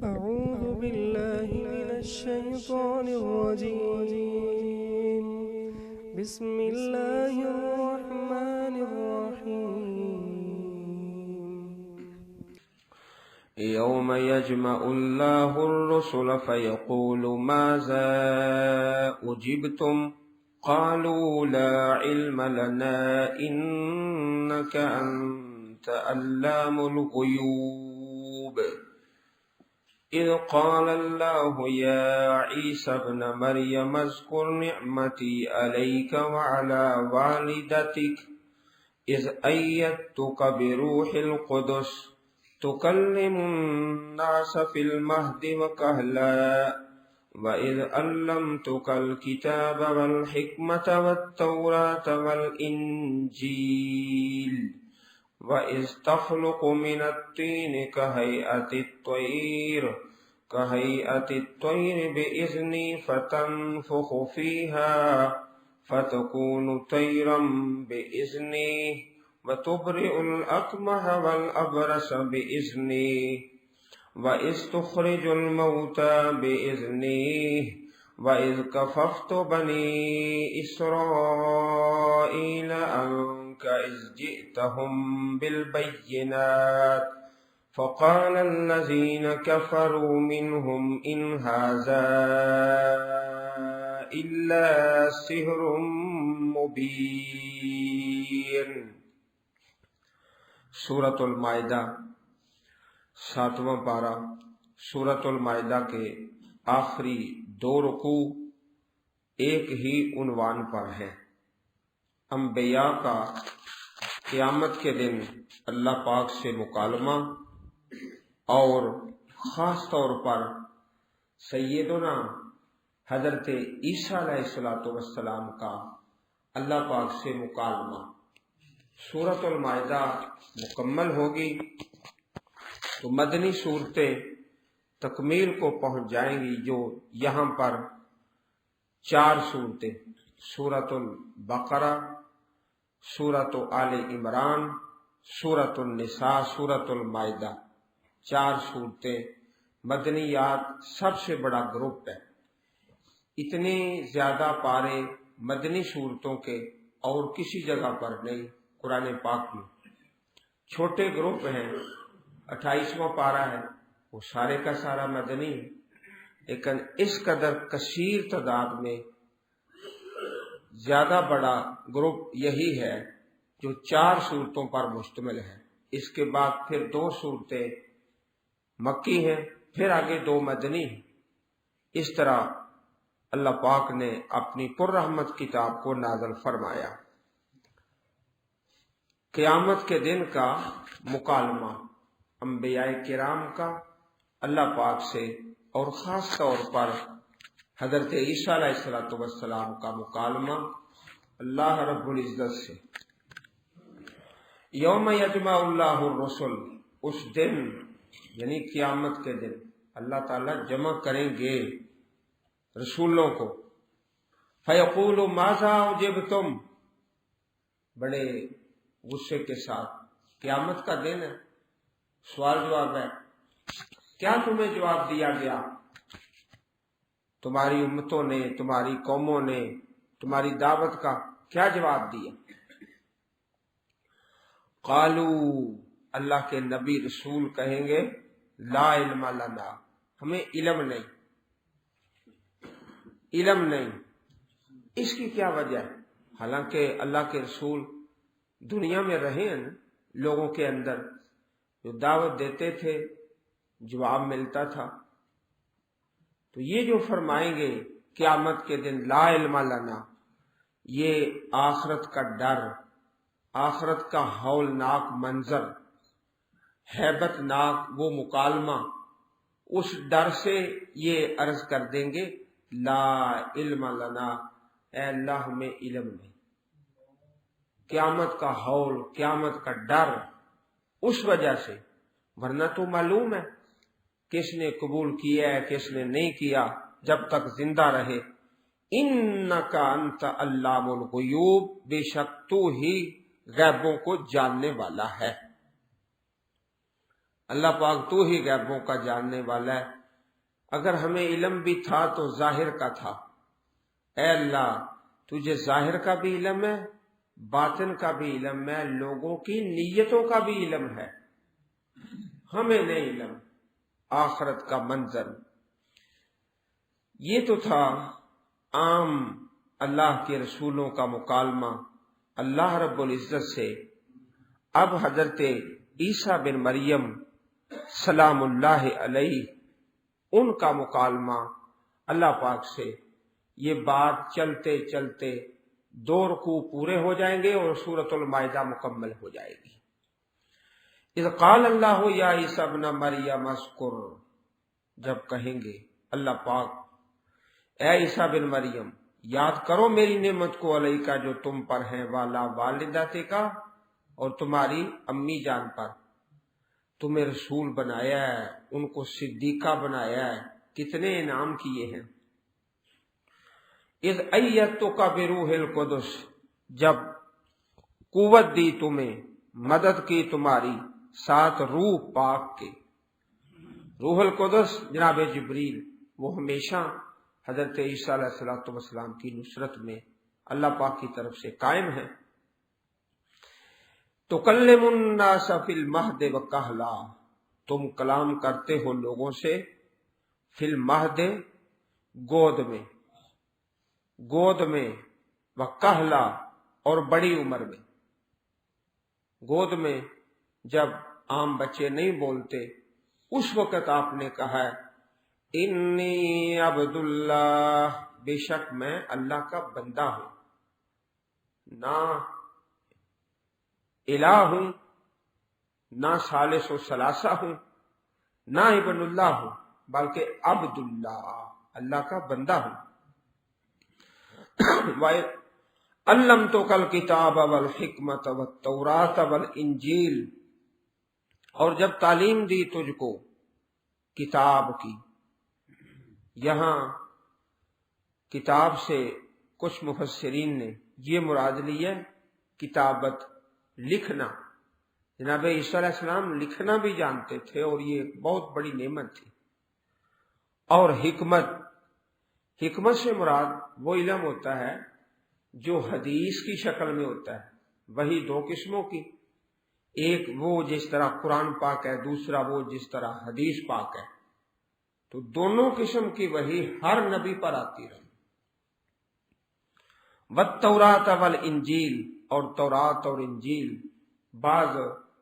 أعوذ بالله من الشيطان الرجيم بسم الله الرحمن الرحيم يوم يجمع الله الرسل فيقول ماذا أجبتم قالوا لا علم لنا إنك أنت علام الغيوب إذ قال الله يا عيسى ابن مريم اذكر نعمتي عليك وعلى والدتك إذ أيدتك بروح القدس تكلم الناس في المهد وكهلا وإذ علمتك الكتاب والحكمة والتوراة والإنجيل وإذ تخلق من الطين كهيئة الطير بإذني فتنفخ فيها فتكون طيرا بإذني وتبرئ الأكمه والأبرص بإذني وإذ تخرج الموتى بإذني وإذ كففت بني إسرائيل عنك إذ جئتهم بالبينات فقال الذين كفروا منهم إن هذا إلا سحر مبين۔ سورۃ المائدہ 7واں پارہ سورۃ المائدہ کے آخری 2 رکوع ایک ہی عنوان پر ہے۔ انبیاء کا قیامت کے دن اللہ پاک سے مکالمہ اور خاص طور پر سیدنا حضرت عیسیٰ علیہ السلام کا اللہ پاک سے مکالمہ۔ سورۃ المائدہ مکمل ہوگی تو مدنی صورتیں تکمیل کو پہنچ جائیں گی، جو یہاں پر 4 صورتیں سورۃ البقرہ، سورۃ آل عمران، سورۃ النساء، سورۃ المائدہ، 4 صورتیں مدنیات سب سے بڑا گروپ ہے۔ اتنے زیادہ پارے مدنی صورتوں کے اور کسی جگہ پر نہیں قرآن پاک میں۔ چھوٹے گروپ ہیں، 28واں پارہ ہے، وہ سارے کا سارا مدنی ہے، لیکن اس قدر کثیر تعداد میں زیادہ بڑا گروپ یہی ہے جو 4 صورتوں پر مشتمل ہے۔ اس کے بعد پھر 2 صورتیں مکی ہیں، پھر آگے 2 مدنی ہیں۔ اس طرح اللہ پاک نے اپنی پررحمت کتاب کو نازل فرمایا۔ قیامت کے دن کا مکالمہ انبیاء کرام کا اللہ پاک سے، اور خاص طور پر حضرت عیسیٰ علیہ السلام کا مکالمہ اللہ رب العزت سے۔ یوم یجمع اللہ الرسل، اس دن یعنی قیامت کے دن اللہ تعالیٰ جمع کریں گے رسولوں کو۔ فیقول ماذا اجبتم، بڑے غصے کے ساتھ، قیامت کا دن ہے، سوال جواب ہے، کیا تمہیں جواب دیا گیا؟ تمہاری امتوں نے، تمہاری قوموں نے تمہاری دعوت کا کیا جواب دیا؟ قالو، اللہ کے نبی رسول کہیں گے، لا علم لنا، ہمیں علم نہیں، علم نہیں۔ اس کی کیا وجہ ہے؟ حالانکہ اللہ کے رسول دنیا میں رہے ہیں، لوگوں کے اندر جو دعوت دیتے تھے جواب ملتا تھا۔ تو یہ جو فرمائیں گے قیامت کے دن لا علم لنا، یہ آخرت کا ڈر، آخرت کا ہولناک منظر، ہیبت ناک وہ مکالمہ، اس ڈر سے یہ عرض کر دیں گے لا علم لنا، اے اللہ ہمیں علم نہیں۔ قیامت کا ہول، قیامت کا ڈر، اس وجہ سے، ورنہ تو معلوم ہے کس نے قبول کیا ہے کس نے نہیں کیا جب تک زندہ رہے۔ انک انت علام الغیوب، بے شک تو ہی غیبوں کو جاننے والا ہے۔ اللہ پاک تو ہی غیبوں کا جاننے والا ہے، اگر ہمیں علم بھی تھا تو ظاہر کا تھا، اے اللہ تجھے ظاہر کا بھی علم ہے، باطن کا بھی علم ہے، لوگوں کی نیتوں کا بھی علم ہے، ہمیں نہیں علم آخرت کا منظر۔ یہ تو تھا عام اللہ کے رسولوں کا مکالمہ اللہ رب العزت سے۔ اب حضرت عیسیٰ بن مریم سلام اللہ علیہ ان کا مکالمہ اللہ پاک سے، یہ بات چلتے چلتے 2 رکوع پورے ہو جائیں گے اور سورۃ المائدہ مکمل ہو جائے گی۔ اذ قال اللہ یا عیسیٰ ابن مریم اذکر، جب کہیں گے اللہ پاک اے عیسیٰ بن مریم یاد کرو میری نعمت کو علیکہ جو تم پر ہے، والا والدتک اور تمہاری امی جان پر، تمہیں رسول بنایا ہے، ان کو صدیقہ بنایا ہے، کتنے انعام کیے ہیں۔ اذ ایدتک بروح القدس، جب قوت دی تمہیں، مدد کی تمہاری ساتھ روح پاک کے۔ روح القدس جناب جبریل، وہ ہمیشہ حضرت عیسیٰ علیہ السلام کی نصرت میں اللہ پاک کی طرف سے قائم ہے۔ تکلم الناس فی المہد وکہلا، تم کلام کرتے ہو لوگوں سے فی المہد گود میں وکہلا اور بڑی عمر میں۔ گود میں جب عام بچے نہیں بولتے اس وقت آپ نے کہا ہے انی عبداللہ، بے شک میں اللہ کا بندہ ہوں، نہ الہ ہوں، نہ ثالث و ثلاثہ ہوں، نہ ابن اللہ ہوں، بلکہ عبداللہ، اللہ کا بندہ ہوں۔ عَلَّمْتُكَ الْكِتَابَ وَالْحِكْمَةَ وَالتَّوْرَاةَ وَالْإِنْجِيلَ، اور جب تعلیم دی تجھ کو کتاب کی، یہاں کتاب سے کچھ مفسرین نے یہ مراد لی ہے کتابت، لکھنا۔ جناب عیسیٰ علیہ السلام لکھنا بھی جانتے تھے اور یہ ایک بہت بڑی نعمت تھی۔ اور حکمت سے مراد وہ علم ہوتا ہے جو حدیث کی شکل میں ہوتا ہے۔ وہی 2 قسموں کی، ایک وہ جس طرح قرآن پاک ہے، دوسرا وہ جس طرح حدیث پاک ہے، تو دونوں قسم کی وحی ہر نبی پر آتی رہی۔ والتورات والانجیل، اور تورات اور انجیل، بعض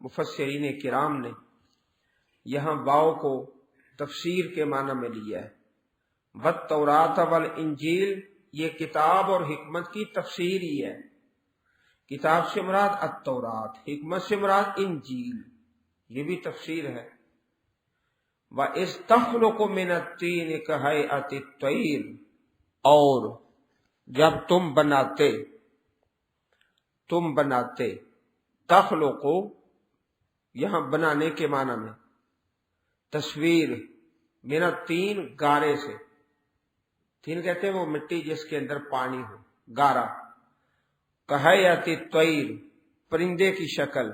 مفسرین کرام نے یہاں واو کو تفسیر کے معنی میں لیا ہے۔ والتورات والانجیل یہ کتاب اور حکمت کی تفسیر ہی ہے۔ کتاب سے مراد التورات، حکمت سے مراد انجیل، یہ بھی تفسیر ہے۔ وَإِذْ تَخْلُقُ مِنَ الطِّينِ كَهَيْئَةِ الطَّيْرِ، اور جب تم بناتے تخلق، یہاں بنانے کے معنی میں تصویر، من الطین، گارے سے، تین کہتے ہیں وہ مٹی جس کے اندر پانی ہو، گارا، کہیات الطیر، پرندے کی شکل،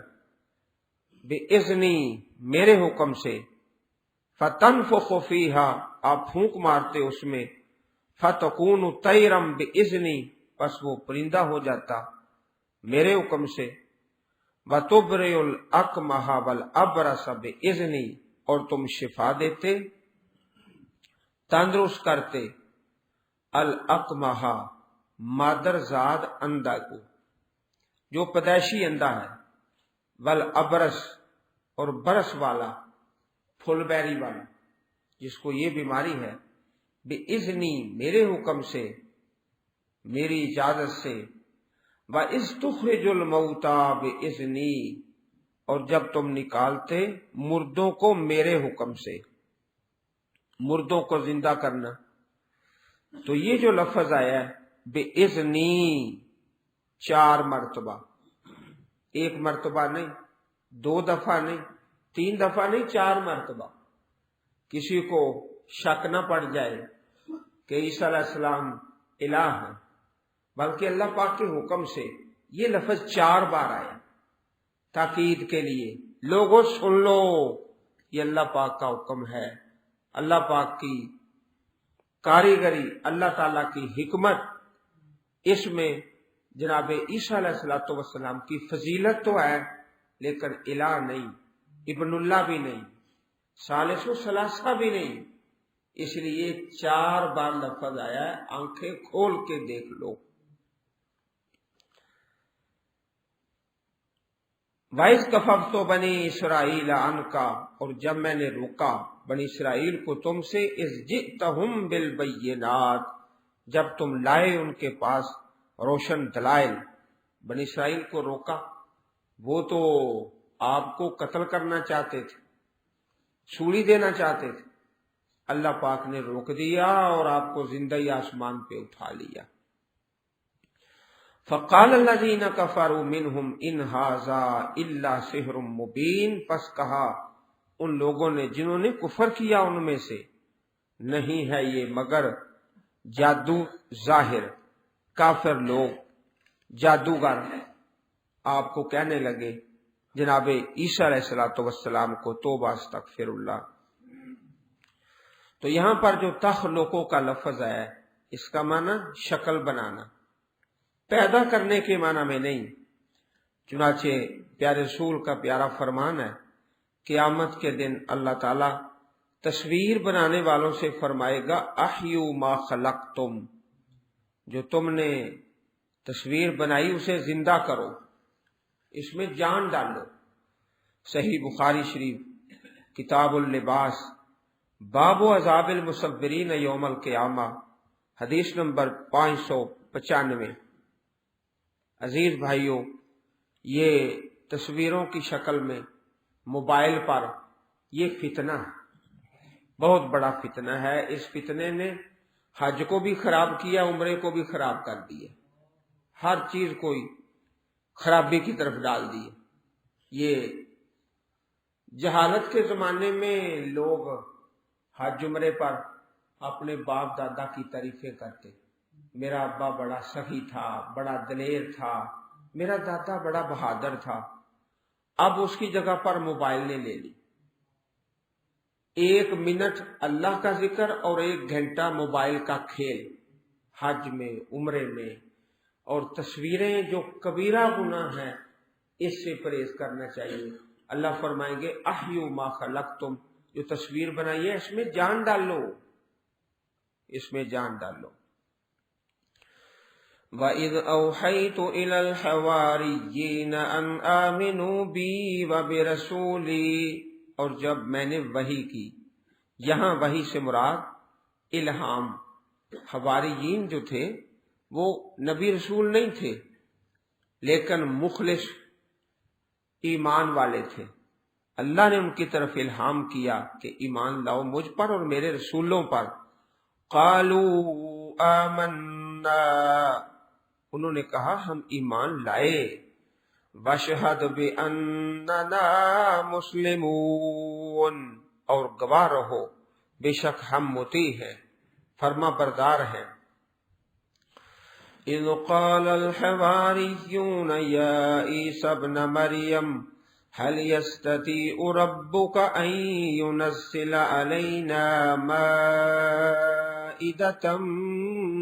بِإِذْنِی، میرے حکم سے، فَتَنْفُخُ فِیہا، آپ پھونک مارتے اس میں، فَتَكُونُ طَیْرًا بِإِذْنِی، پس وہ پرندہ ہو جاتا میرے حکم سے، وَتُبْرِئُ الْأَكْمَحَ وَالْأَبْرَصَ بِإِذْنِی، اور تم شفا دیتے، تندرست کرتے، الاکمہ، مادر زاد اندھا کو، جو پیدائشی اندھا ہے، والابرس، اور برس والا، پھل بیری والا، جس کو یہ بیماری ہے، بِإِذْنِی، میرے حکم سے، میری اجازت سے، وَإِذْ تُخْرِجُ الْمَوْتَى بِإِذْنِی، اور جب تم نکالتے مردوں کو میرے حکم سے، مردوں کو زندہ کرنا۔ تو یہ جو لفظ آیا ہے بِإِذْنِی، 4 مرتبہ، 1 مرتبہ نہیں، 2 دفعہ نہیں، 3 دفعہ نہیں، 4 مرتبہ۔ کسی کو شک نہ پڑ جائے کہ عیسیٰ علیہ السلام الہ ہے، بلکہ اللہ پاک کے حکم سے یہ لفظ 4 بار آیا تاکید کے لیے، لوگوں سن لو، یہ اللہ پاک کا حکم ہے، اللہ پاک کی کاریگری، اللہ تعالیٰ کی حکمت، اس میں جناب عیسیٰ علیہ الصلوۃ والسلام کی فضیلت تو ہے، لیکن الہ نہیں، ابن اللہ بھی نہیں، ثالث و ثلاثہ بھی نہیں، اس لیے 4 بار لفظ آیا ہے، آنکھیں کھول کے دیکھ لو۔ وَإِذْ كَفَفْتُ بَنِي إِسْرَائِيلَ عَنْكَ، اور جب میں نے روکا بنی اسرائیل کو تم سے، اِذْ جِئْتَهُمْ بِالْبَيِّنَاتِ، جب تم لائے ان کے پاس روشن دلائل۔ بنی اسرائیل کو روکا، وہ تو آپ کو قتل کرنا چاہتے تھے، سولی دینا چاہتے تھے، اللہ پاک نے روک دیا اور آپ کو زندہ آسمان پہ اٹھا لیا۔ فقال الذین کفروا منہم ان ھذا الا سحر مبین، پس کہا ان لوگوں نے جنہوں نے کفر کیا ان میں سے، نہیں ہے یہ مگر جادو ظاہر۔ کافر لوگ، جادوگر آپ کو کہنے لگے جناب عیسیٰ علیہ الصلوۃ والسلام کو، توبہ استغفر اللہ۔ تو یہاں پر جو تخلقوں کا لفظ ہے، اس کا معنی شکل بنانا، پیدا کرنے کے معنی میں نہیں۔ چنانچہ پیارے رسول کا پیارا فرمان ہے، قیامت کے دن اللہ تعالی تصویر بنانے والوں سے فرمائے گا احیوا ما خلقتم، جو تم نے تصویر بنائی اسے زندہ کرو، اس میں جان ڈالو۔ صحیح بخاری شریف کتاب اللباس باب عذاب المصورین یوم القیامہ، حدیث نمبر 595۔ عزیز بھائیوں، یہ تصویروں کی شکل میں موبائل پر یہ فتنہ ہے، بہت بڑا فتنہ ہے۔ اس فتنے نے حج کو بھی خراب کیا، عمرے کو بھی خراب کر دیا، ہر چیز کوئی خرابی کی طرف ڈال دی۔ یہ جہالت کے زمانے میں لوگ حج عمرے پر اپنے باپ دادا کی تعریفیں کرتے، میرا ابا بڑا سخی تھا، بڑا دلیر تھا، میرا دادا بڑا بہادر تھا۔ اب اس کی جگہ پر موبائل نے لے لی، 1 منٹ اللہ کا ذکر اور 1 گھنٹہ موبائل کا کھیل، حج میں، عمرے میں۔ اور تصویریں جو کبیرہ گناہ ہے، اس سے پرہیز کرنا چاہیے۔ اللہ فرمائیں گے احیوا ما خلقتم، جو تصویر بنائی ہے اس میں جان ڈالو، اس میں جان ڈالو۔ وَإِذْ أَوْحَيْتُ إِلَى الْحَوَارِيِّينَ أَنْ آمِنُوا بِي وَبِرَسُولِي، اور جب میں نے وحی کی، یہاں وحی سے مراد الہام۔ حواریین جو تھے وہ نبی رسول نہیں تھے، لیکن مخلص ایمان والے تھے۔ اللہ نے ان کی طرف الہام کیا کہ ایمان لاؤ مجھ پر اور میرے رسولوں پر۔ قالوا آمنا، انہوں نے کہا ہم ایمان لائے۔ واشہد باننا مسلمون، اور گواہ رہو بے شک ہم مطیع ہیں، فرما بردار ہیں۔ اذ قال الحواریون یا عیسی ابن مریم هل يستطيع ربك أن ينزل علينا مائدة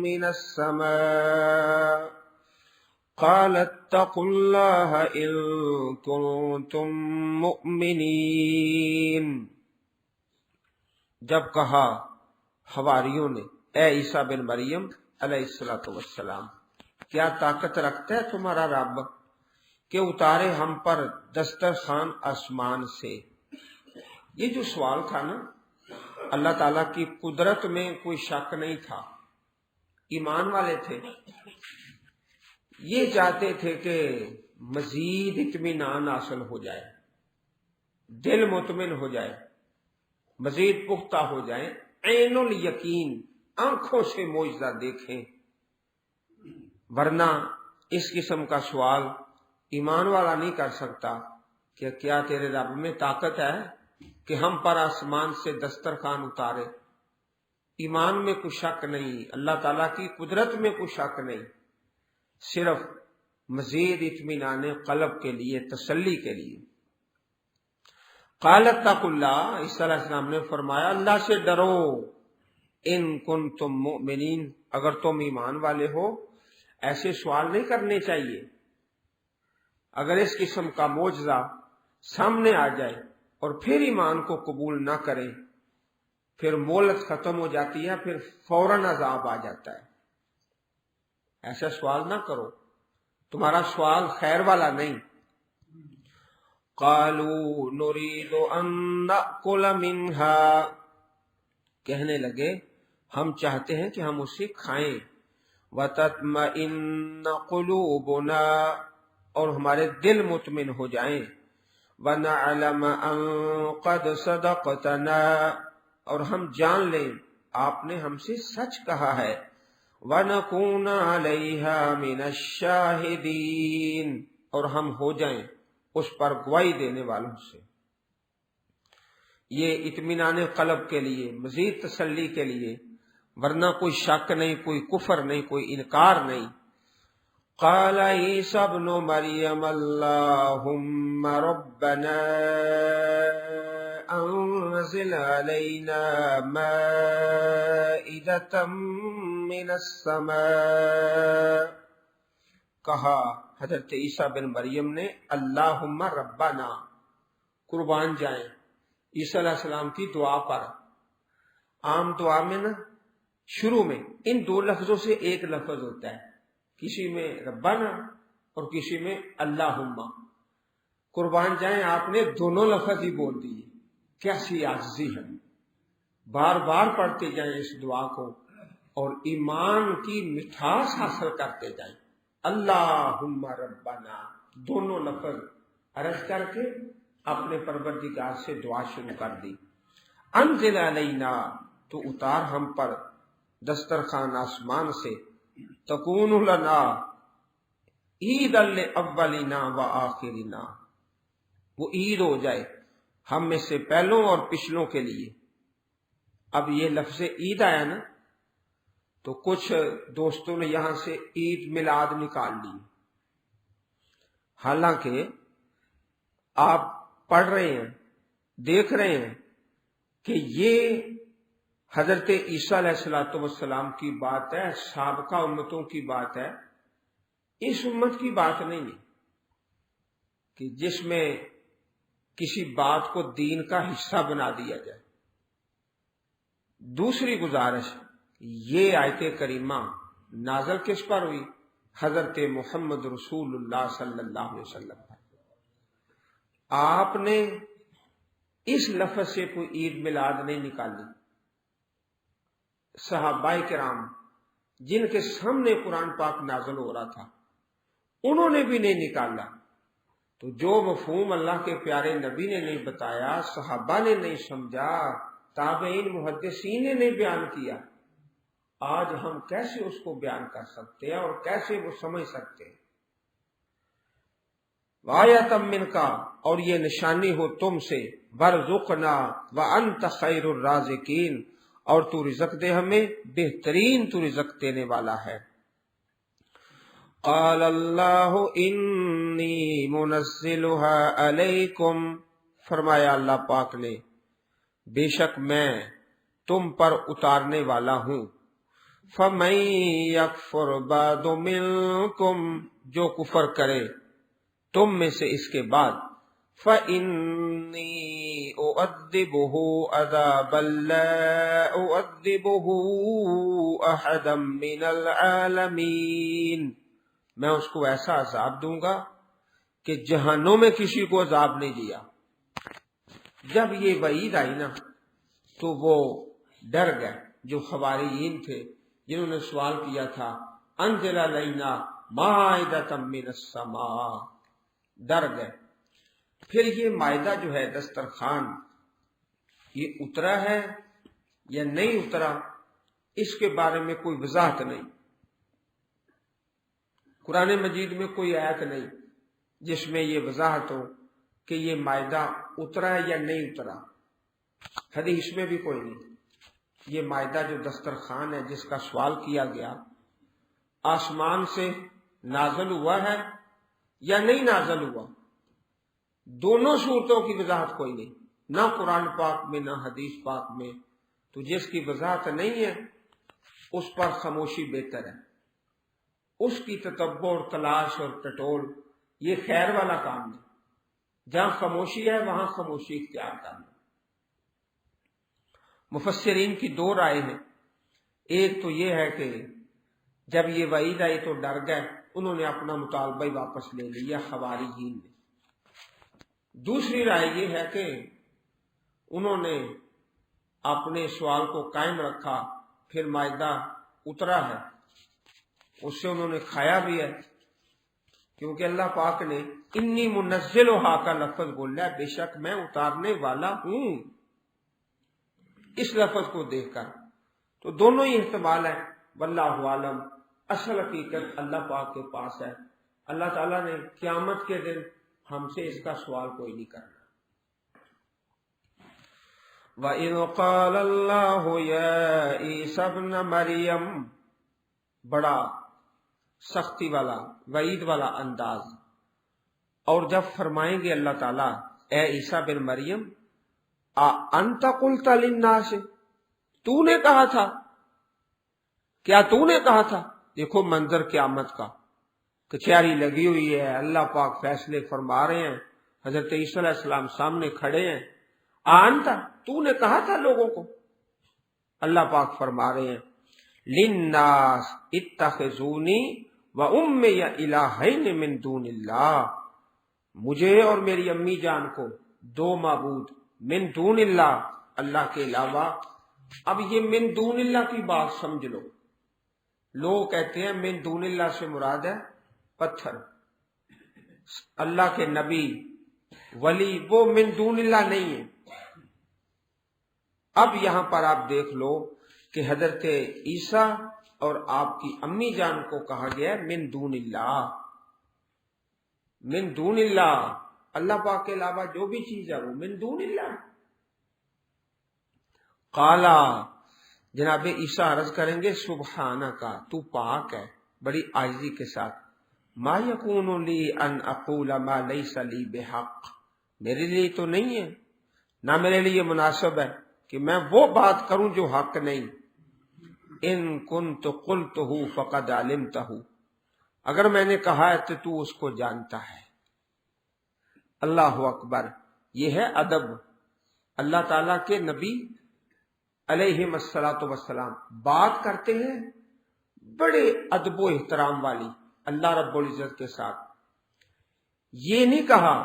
من السماء قال اتقوا الله إن كنتم مؤمنين۔ جب کہا حواریوں نے اے عیسیٰ بن مریم علیہ السلام، کیا طاقت رکھتا ہے تمہارا رب کہ اتارے ہم پر دسترخوان آسمان سے؟ یہ جو سوال تھا نا، اللہ تعالیٰ کی قدرت میں کوئی شک نہیں تھا۔ ایمان والے تھے، یہ چاہتے تھے کہ مزید اطمینان حاصل ہو جائے، دل مطمئن ہو جائے، مزید پختہ ہو جائیں، عین الیقین، آنکھوں سے معجزہ دیکھیں۔ ورنہ اس قسم کا سوال ایمان والا نہیں کر سکتا کہ کیا تیرے رب میں طاقت ہے کہ ہم پر آسمان سے دسترخوان اتارے۔ ایمان میں کوئی شک نہیں، اللہ تعالیٰ کی قدرت میں کوئی شک نہیں، صرف مزید اطمینان قلب کے لیے، تسلی کے لیے۔ قال اتقوا اللہ، عیسیٰ علیہ السلام نے فرمایا اللہ سے ڈرو، ان کنتم مؤمنین، اگر تم ایمان والے ہو۔ ایسے سوال نہیں کرنے چاہیے۔ اگر اس قسم کا معجزہ سامنے آ جائے اور پھر ایمان کو قبول نہ کریں، پھر مہلت ختم ہو جاتی ہے، پھر فوراً عذاب آ جاتا ہے۔ ایسا سوال نہ کرو، تمہارا سوال خیر والا نہیں۔ قالوا نريد ان نأكل منها، کہنے لگے ہم چاہتے ہیں کہ ہم اسے کھائیں، وتطمئن قلوبنا، اور ہمارے دل مطمئن ہو جائیں، ونعلم ان قد صدقتنا، اور ہم جان لیں آپ نے ہم سے سچ کہا ہے، ونكون عليها من الشاہدین، اور ہم ہو جائیں اس پر گواہی دینے والوں سے۔ یہ اطمینان قلب کے لیے، مزید تسلی کے لیے، ورنہ کوئی شک نہیں، کوئی کفر نہیں، کوئی انکار نہیں۔ قال عیسی ابن مریم اللہم ربنا انزل علینا مائدۃ من السماء، کہا حضرت عیسیٰ بن مریم نے اللہم ربنا، قربان جائیں عیسیٰ علیہ السلام کی دعا پر۔ عام دعا میں نا شروع میں ان دو لفظوں سے ایک لفظ ہوتا ہے، کسی میں ربنا اور کسی میں اللہم۔ قربان جائیں آپ نے دونوں لفظ ہی بول دیے، کیسی عاجزی ہے۔ بار بار پڑھتے جائیں اس دعا کو اور ایمان کی مٹھاس حاصل کرتے جائیں۔ اللہم ربنا، دونوں لفظ عرض کر کے اپنے پروردگار سے دعا شروع کر دی۔ انزل علینا، تو اتار ہم پر دسترخوان آسمان سے، تکون لنا عید لاولینا و آخرنا، وہ عید ہو جائے ہم میں سے پہلوں اور پچھلوں کے لیے۔ اب یہ لفظ عید آیا نا تو کچھ دوستوں نے یہاں سے عید میلاد نکال لی، حالانکہ آپ پڑھ رہے ہیں، دیکھ رہے ہیں کہ یہ حضرت عیسیٰ علیہ السلام کی بات ہے، سابقہ امتوں کی بات ہے، اس امت کی بات نہیں ہے کہ جس میں کسی بات کو دین کا حصہ بنا دیا جائے۔ دوسری گزارش، یہ آیت کریمہ نازل کس پر ہوئی؟ حضرت محمد رسول اللہ صلی اللہ علیہ وسلم پر۔ آپ نے اس لفظ سے کوئی عید میلاد نہیں نکالی۔ صحابہ کرام جن کے سامنے قرآن پاک نازل ہو رہا تھا انہوں نے بھی نہیں نکالا، تو جو مفہوم اللہ کے پیارے نبی نے نہیں بتایا، صحابہ نے نہیں سمجھا، تابعین محدثین نے نہیں بیان کیا، آج ہم کیسے اس کو بیان کر سکتے ہیں اور کیسے وہ سمجھ سکتے ہیں؟ وآیۃ منک، اور یہ نشانی ہو تم سے، وارزقنا وانت خیر الرازقین، اور تو رزق دے ہمیں، بہترین تو رزق دینے والا ہے۔ قال اللہ انی منزلها علیکم، فرمایا اللہ پاک نے بے شک میں تم پر اتارنے والا ہوں۔ فمن یکفر بعد منکم، جو کفر کرے تم میں سے اس کے بعد، فإنی اعذبہ عذابا لا اعذبہ احدا من العالمین، میں اس کو ایسا عذاب دوں گا کہ جہانوں میں کسی کو عذاب نہیں دیا۔ جب یہ وعید آئی نا تو وہ ڈر گئے، جو حواریین تھے جنہوں نے سوال کیا تھا انزل علینا مائدۃ من السماء، ڈر گئے۔ پھر یہ مائدہ جو ہے دسترخوان، یہ اترا ہے یا نہیں اترا، اس کے بارے میں کوئی وضاحت نہیں۔ قرآن مجید میں کوئی آیت نہیں جس میں یہ وضاحت ہو کہ یہ مائدہ اترا ہے یا نہیں اترا، حدیث میں بھی کوئی نہیں۔ یہ مائدہ جو دسترخوان ہے جس کا سوال کیا گیا، آسمان سے نازل ہوا ہے یا نہیں نازل ہوا، دونوں صورتوں کی وضاحت کوئی نہیں۔ نہ قرآن پاک میں نہ حدیث پاک میں، تو جس کی وضاحت نہیں ہے اس پر خاموشی بہتر ہے۔ اس کی تتبع اور تلاش اور ٹٹول یہ خیر والا کام نہیں۔ جہاں خاموشی ہے وہاں خاموشی اختیار کرنا۔ مفسرین کی دو رائے ہیں، ایک تو یہ ہے کہ جب یہ وعید آئی تو ڈر گئے، انہوں نے اپنا مطالبہ ہی واپس لے لیا حواریین نے۔ دوسری رائے یہ ہے کہ انہوں نے اپنے سوال کو قائم رکھا، پھر مائدہ اترا ہے اس سے انہوں نے کھایا بھی ہے، کیونکہ اللہ پاک نے انی منزلھا کا لفظ بولا ہے، بے شک میں اتارنے والا ہوں، اس لفظ کو دیکھ کر۔ تو دونوں ہی احتمال ہے، واللہ عالم۔ اصل حقیقت اللہ پاک کے پاس ہے۔ اللہ تعالیٰ نے قیامت کے دن ہم سے اس کا سوال کوئی نہیں کرنا۔ وَإِذْ قَالَ اللَّهُ يَا عِيسَى ابْنَ مَرْيَمَ، بڑا سختی والا وعید والا انداز۔ اور جب فرمائیں گے اللہ تعالیٰ اے عیسیٰ بن مریم، انت قلت للناس، تو نے کہا تھا، کیا تو نے کہا تھا؟ دیکھو منظر قیامت کا، کچہری لگی ہوئی ہے، اللہ پاک فیصلے فرما رہے ہیں، حضرت عیسیٰ علیہ السلام سامنے کھڑے ہیں، انت تو نے کہا تھا لوگوں کو؟ اللہ پاک فرما رہے ہیں للناس اتخذونی وأمی الہین من دون اللہ، مجھے اور میری امی جان کو دو معبود من دون اللہ، اللہ کے علاوہ۔ اب یہ من دون اللہ کی بات سمجھ لو، لوگ کہتے ہیں من دون اللہ سے مراد ہے پتھر، اللہ کے نبی ولی وہ من دون اللہ نہیں ہے۔ اب یہاں پر آپ دیکھ لو کہ حضرت عیسیٰ اور آپ کی امی جان کو کہا گیا ہے من دون اللہ، من دون اللہ، اللہ پاک کے علاوہ جو بھی چیز ہے وہ من دون اللہ۔ قالا، جناب عیسیٰ عرض کریں گے سبحانک، تو پاک ہے، بڑی عاجزی کے ساتھ، ما یکون لی ان اقول ما لیس لی بحق، میرے لیے تو نہیں ہے، نہ میرے لیے مناسب ہے کہ میں وہ بات کروں جو حق نہیں۔ ان کنت قلتہ فقد علمتہ، اگر میں نے کہا ہے تو اس کو جانتا ہے۔ اللہ اکبر، یہ ہے ادب۔ اللہ تعالیٰ کے نبی علیہ الصلوۃ والسلام بات کرتے ہیں بڑے ادب و احترام والی اللہ رب العزت کے ساتھ۔ یہ نہیں کہا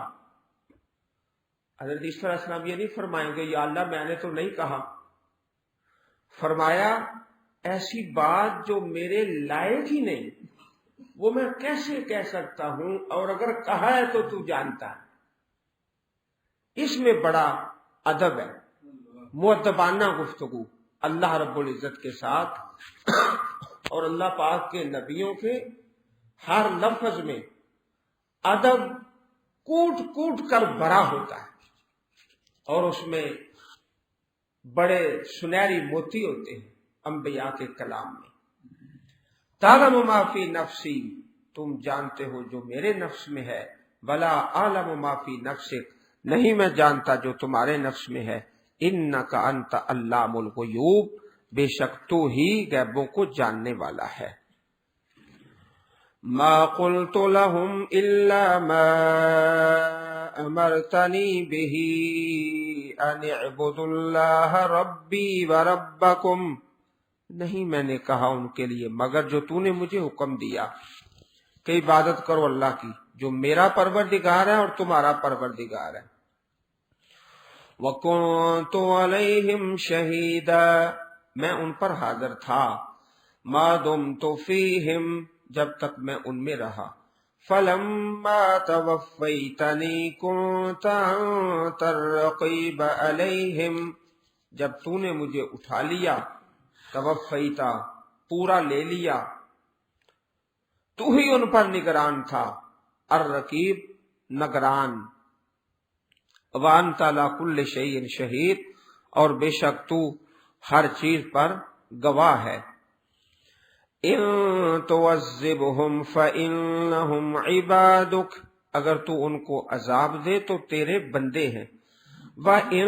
حضرت عیسیٰ علیہ السلام، یہ نہیں فرمائیں گے یا اللہ میں نے تو نہیں کہا، فرمایا ایسی بات جو میرے لائق ہی نہیں وہ میں کیسے کہہ سکتا ہوں، اور اگر کہا ہے تو جانتا ہے۔ اس میں بڑا ادب ہے، مؤدبانہ گفتگو اللہ رب العزت کے ساتھ، اور اللہ پاک کے نبیوں کے ہر لفظ میں ادب کوٹ کوٹ کر بھرا ہوتا ہے، اور اس میں بڑے سنہری موتی ہوتے ہیں انبیاء کے کلام میں۔ تعلم ما فی نفسی، تم جانتے ہو جو میرے نفس میں ہے، ولا اعلم ما فی نفسک، نہیں میں جانتا جو تمہارے نفس میں ہے، انک انت علام الغیوب، بے شک تو ہی غیبوں کو جاننے والا ہے۔ ما قلت لهم الا ما امرتنی به ان اعبدوا اللہ ربی وربکم، نہیں میں نے کہا ان کے لیے مگر جو تو نے مجھے حکم دیا کہ عبادت کرو اللہ کی، جو میرا پروردگار ہے اور تمہارا پروردگار ہے۔ وَكُنْتُ عَلَيْهِمْ شَهِيدًا، میں ان پر حاضر تھا، مَا دُمْتُ فِيهِمْ، جب تک میں ان میں رہا، فَلَمَّا تَوَفَّيْتَنِي كُنْتَ أَنْتَ الرَّقِيبَ عَلَيْهِمْ، جب تو نے مجھے اٹھا لیا، توفیتا پورا لے لیا، تو ہی ان پر نگران تھا، الرقیب نگران، وانت علی کل شیء شہید، اور بے شک تو ہر چیز پر گواہ ہے۔ ان تعذبهم فانہم عبادک، اگر تو ان کو عذاب دے تو تیرے بندے ہیں، وَإِن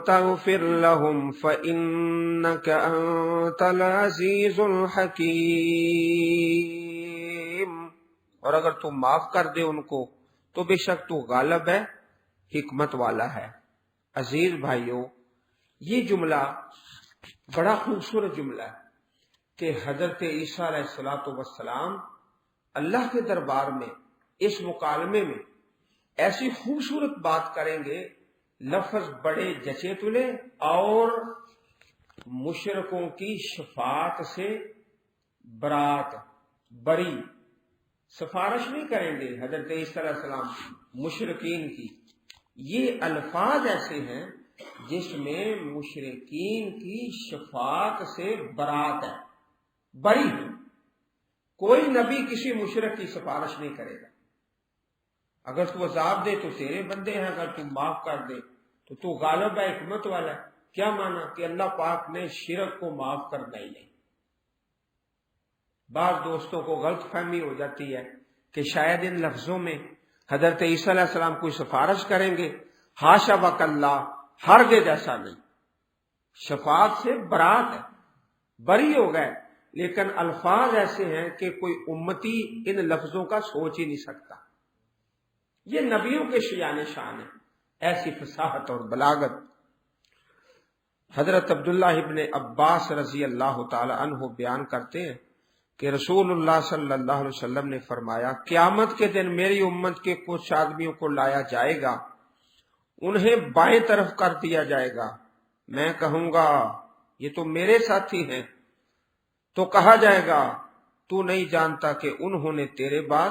تَغْفِرْ لَهُمْ فَإِنَّكَ أَنْتَ الْعَزِيزُ الْحَكِيمُ، اور اگر تو معاف کر دے ان کو تو بے شک تو غالب ہے، حکمت والا ہے۔ عزیز بھائیو، یہ جملہ بڑا خوبصورت جملہ ہے کہ حضرت عیسیٰ علیہ السلام اللہ کے دربار میں اس مکالمے میں ایسی خوبصورت بات کریں گے، لفظ بڑے جچے تلے اور مشرکوں کی شفاعت سے برات، بری، سفارش نہیں کریں گے حضرت عیسیٰ علیہ السلام مشرکین کی۔ یہ الفاظ ایسے ہیں جس میں مشرکین کی شفاعت سے برات ہے، بری ہے۔ کوئی نبی کسی مشرک کی سفارش نہیں کرے گا۔ اگر تو عذاب دے تو تیرے بندے ہیں، اگر تو معاف کر دے تو غالب ہے، حکمت والا ہے۔ کیا مانا کہ اللہ پاک نے شرک کو معاف کرنا ہی نہیں۔ بعض دوستوں کو غلط فہمی ہو جاتی ہے کہ شاید ان لفظوں میں حضرت عیسیٰ علیہ السلام کوئی سفارش کریں گے، حاشا وکلا، ہرگز ایسا نہیں۔ شفاعت سے برات ہے، بری ہو گئے، لیکن الفاظ ایسے ہیں کہ کوئی امتی ان لفظوں کا سوچ ہی نہیں سکتا۔ یہ نبیوں کے شیان شان ہے، ایسی فصاحت اور بلاغت۔ حضرت عبداللہ ابن عباس رضی اللہ تعالی عنہ بیان کرتے ہیں کہ رسول اللہ صلی اللہ علیہ وسلم نے فرمایا، قیامت کے دن میری امت کے کچھ آدمیوں کو لایا جائے گا، انہیں بائیں طرف کر دیا جائے گا، میں کہوں گا یہ تو میرے ساتھی ہیں، تو کہا جائے گا تو نہیں جانتا کہ انہوں نے تیرے بعد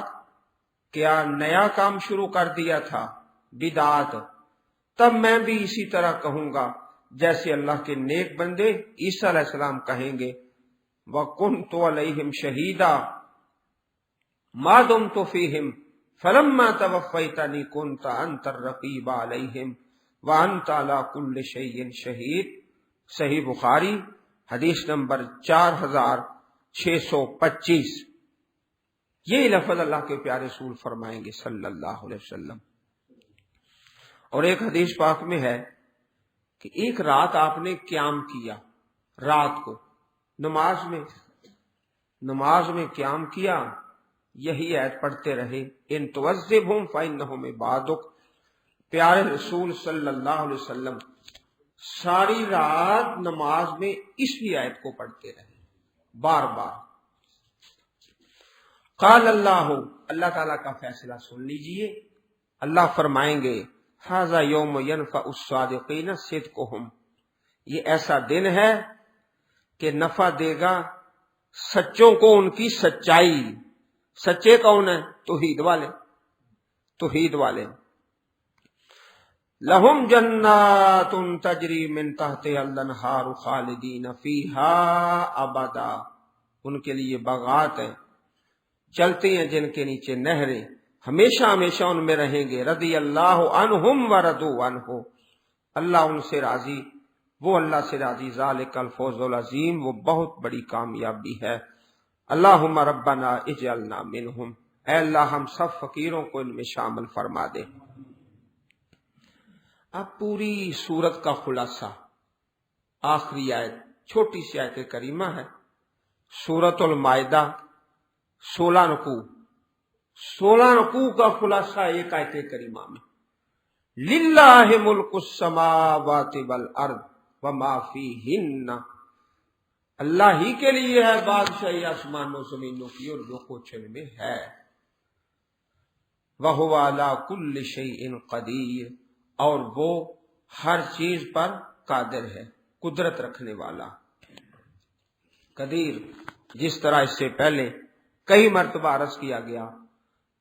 کیا نیا کام شروع کر دیا تھا، بدعات۔ تب میں بھی اسی طرح کہوں گا جیسے اللہ کے نیک بندے عیسیٰ علیہ السلام کہیں گے، وَكُنْتُ عَلَيْهِمْ شَهِيدًا مَا دُمْتُ فِيهِمْ فَلَمَّا تَوَفَّيْتَنِي كُنْتَ أَنْتَ الرَّقِيبَ عَلَيْهِمْ وَأَنْتَ عَلَى كُلِّ شَيْءٍ شَهِيدٌ۔ صحیح بخاری حدیث نمبر 4625۔ یہی لفظ اللہ کے پیارے رسول فرمائیں گے صلی اللہ علیہ وسلم۔ اور ایک حدیث پاک میں ہے کہ ایک رات آپ نے قیام کیا، رات کو نماز میں قیام کیا، یہی آیت پڑھتے رہے، ان تعذبہم فإنہم عبادک۔ پیارے رسول صلی اللہ علیہ وسلم ساری رات نماز میں اسی آیت کو پڑھتے رہے، بار بار۔ قال اللہ تعالیٰ کا فیصلہ سن لیجئے، اللہ فرمائیں گے، ھذا یوم ینفع الصادقین صدقہم، یہ ایسا دن ہے کہ نفع دے گا سچوں کو ان کی سچائی۔ سچے کون ہیں؟ توحید والے۔ لہم جنات تجری من تحتہا الانہار خالدین فیہا ابدا، ان کے لیے باغات ہیں چلتی ہیں جن کے نیچے نہریں، ہمیشہ ہمیشہ ان میں رہیں گے۔ رضی اللہ عنہم ورضوا عنہ، اللہ ان سے راضی، وہ اللہ سے راضی۔ ذالک الفوز العظیم، وہ بہت بڑی کامیابی ہے۔ اللہم ربنا اجعلنا منہم، اے اللہ ہم سب فقیروں کو ان میں شامل فرما دے۔ اب پوری سورت کا خلاصہ، آخری آیت، چھوٹی سی آیت کریمہ ہے، سورۃ المائدہ، 16 رکوع کا خلاصہ ایک آیت کریمہ میں۔ للہ ملک السماوات والارض وما فیہن، اللہ ہی کے لیے ہے بادشاہی آسمانوں زمینوں کی اور جو کچھ ان میں ہے۔ وہو علی کل شیء قدیر، اور وہ ہر چیز پر قادر ہے، قدرت رکھنے والا۔ قدیر، جس طرح اس سے پہلے کئی مرتبہ عرض کیا گیا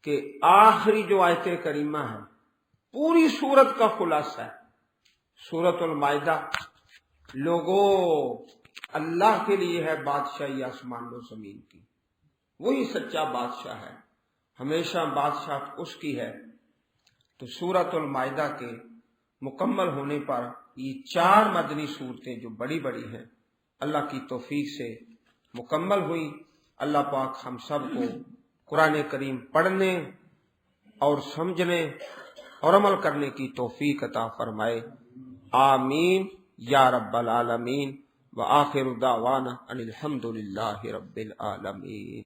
کہ آخری جو آیت کریمہ ہے پوری سورت کا خلاصہ ہے۔ سورۃ المائدہ، لوگوں اللہ کے لیے ہے بادشاہی آسمان و زمین کی، وہی سچا بادشاہ ہے، ہمیشہ بادشاہ اس کی ہے۔ تو سورۃ المائدہ کے مکمل ہونے پر یہ 4 مدنی صورتیں جو بڑی بڑی ہیں اللہ کی توفیق سے مکمل ہوئی۔ اللہ پاک ہم سب کو قرآن کریم پڑھنے اور سمجھنے اور عمل کرنے کی توفیق عطا فرمائے۔ آمین یا رب العالمین وآخر دعوانا ان الحمد للہ رب العالمین۔